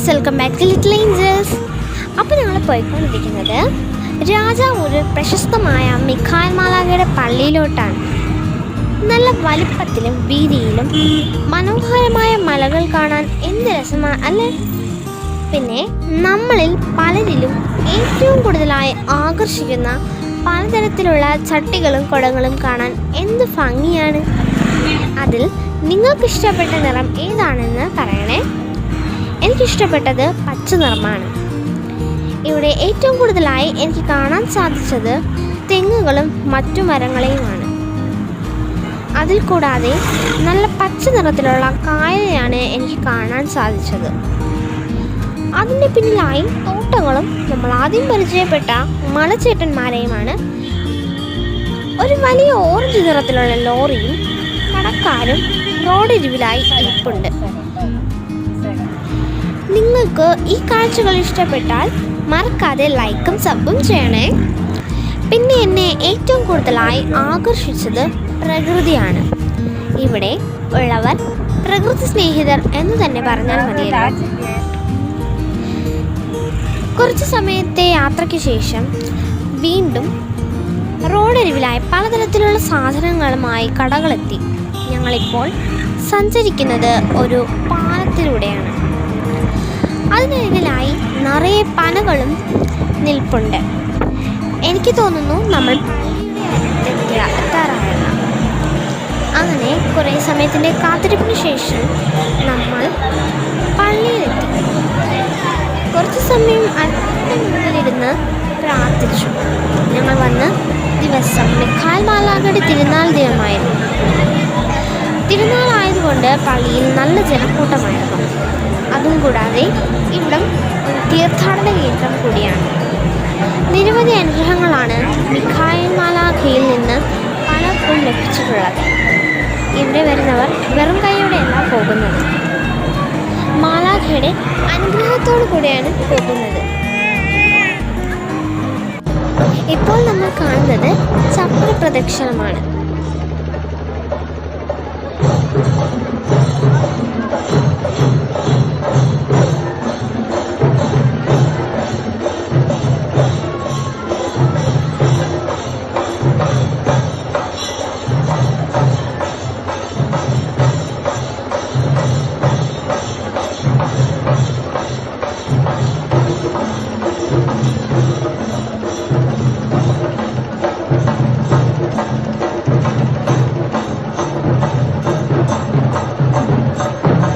Guys, welcome back to Little Angels. അപ്പോൾ ഞങ്ങൾ പോയിക്കൊണ്ടിരിക്കുന്നത് രാജാവൂർ പ്രശസ്തമായ മിഖായേൽ മാലാഖയുടെ പള്ളിയിലോട്ടാണ്. നല്ല വലിപ്പത്തിലും വീതിയിലും മനോഹരമായ മലകൾ കാണാൻ എന്ത് രസമാണ് അല്ലേ? പിന്നെ നമ്മളിൽ പലരിലും ഏറ്റവും കൂടുതലായി ആകർഷിക്കുന്ന പലതരത്തിലുള്ള ചട്ടികളും കുടങ്ങളും കാണാൻ എന്ത് ഭംഗിയാണ്. അതിൽ നിങ്ങൾക്കിഷ്ടപ്പെട്ട നിറം ഏതാണെന്ന് പറയണേ. എനിക്കിഷ്ടപ്പെട്ടത് പച്ച നിറമാണ്. ഇവിടെ ഏറ്റവും കൂടുതലായി എനിക്ക് കാണാൻ സാധിച്ചത് തെങ്ങുകളും മറ്റു മരങ്ങളെയുമാണ്. അതിൽ കൂടാതെ നല്ല പച്ച നിറത്തിലുള്ള കായലാണ് എനിക്ക് കാണാൻ സാധിച്ചത്. അതിൻ്റെ പിന്നിലായി തോട്ടങ്ങളും നമ്മൾ ആദ്യം പരിചയപ്പെട്ട മലച്ചേട്ടന്മാരെയുമാണ്. ഒരു വലിയ ഓറഞ്ച് നിറത്തിലുള്ള ലോറിയും കടക്കാരും റോഡരികിലായി ഇരിപ്പുണ്ട്. നിങ്ങൾക്ക് ഈ കാഴ്ചകൾ ഇഷ്ടപ്പെട്ടാൽ മറക്കാതെ ലൈക്കും സബും ചെയ്യണേ. പിന്നെ എന്നെ ഏറ്റവും കൂടുതലായി ആകർഷിച്ചത് പ്രകൃതിയാണ്. ഇവിടെ ഉള്ളവർ പ്രകൃതി സ്നേഹിതർ എന്ന് തന്നെ പറഞ്ഞാൽ മതിയല്ലോ. കുറച്ച് സമയത്തെ യാത്രയ്ക്ക് ശേഷം വീണ്ടും റോഡരികിലായി പലതരത്തിലുള്ള സാധനങ്ങളുമായി കടകളെത്തി. ഞങ്ങളിപ്പോൾ സഞ്ചരിക്കുന്നത് ഒരു പാലത്തിലൂടെയാണ്. അതിനരികിലായി നിറയെ പനകളും നിൽപ്പുണ്ട്. എനിക്ക് തോന്നുന്നു നമ്മൾ എത്താറായല്ല. അങ്ങനെ കുറേ സമയത്തിൻ്റെ കാത്തിരിപ്പിന് ശേഷം നമ്മൾ പള്ളിയിലെത്തി. കുറച്ച് സമയം മുന്നിലിരുന്ന് പ്രാർത്ഥിച്ചു. ഞങ്ങൾ വന്ന ദിവസം മിഖായേൽ മാലാഖയുടെ തിരുനാൾ ദിനമായിരുന്നു. തിരുനാളായതുകൊണ്ട് പള്ളിയിൽ നല്ല ജനക്കൂട്ടമായിരുന്നു. അതും കൂടാതെ ഇവിടം ഒരു തീർത്ഥാടന കേന്ദ്രം കൂടിയാണ്. നിരവധി അനുഗ്രഹങ്ങളാണ് മിഖായേൽ മാലാഖയിൽ നിന്ന് പലർക്കും ലഭിച്ചിട്ടുള്ളത്. ഇവിടെ വരുന്നവർ വെറും കൈയോടെയല്ല പോകുന്നത്, മാലാഖയുടെ അനുഗ്രഹത്തോടു കൂടിയാണ് പോകുന്നത്. ഇപ്പോൾ നമ്മൾ കാണുന്നത് ചക്ര പ്രദക്ഷിണമാണ്.